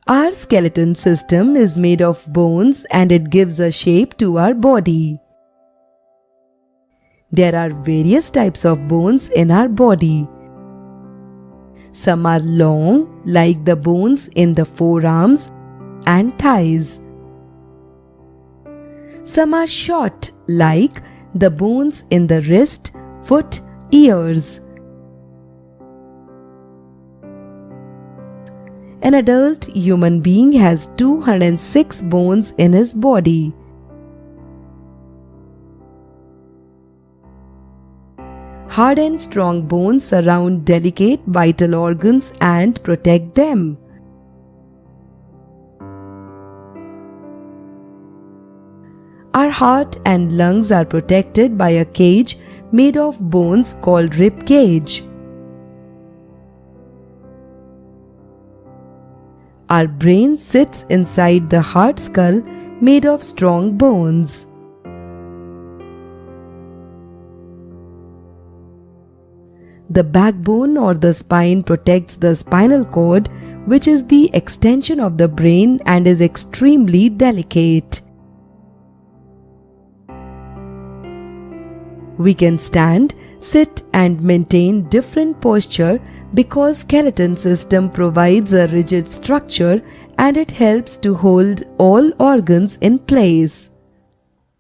Our skeleton system is made of bones and it gives a shape to our body. There are various types of bones in our body. Some are long, like the bones in the forearms and thighs. Some are short, like the bones in the wrist, foot, ears. An adult human being has 206 bones in his body. Hard and strong bones surround delicate vital organs and protect them. Our heart and lungs are protected by a cage made of bones called rib cage. Our brain sits inside the heart skull made of strong bones. The backbone or the spine protects the spinal cord, which is the extension of the brain and is extremely delicate. We can stand, sit and maintain different posture because skeleton system provides a rigid structure and it helps to hold all organs in place.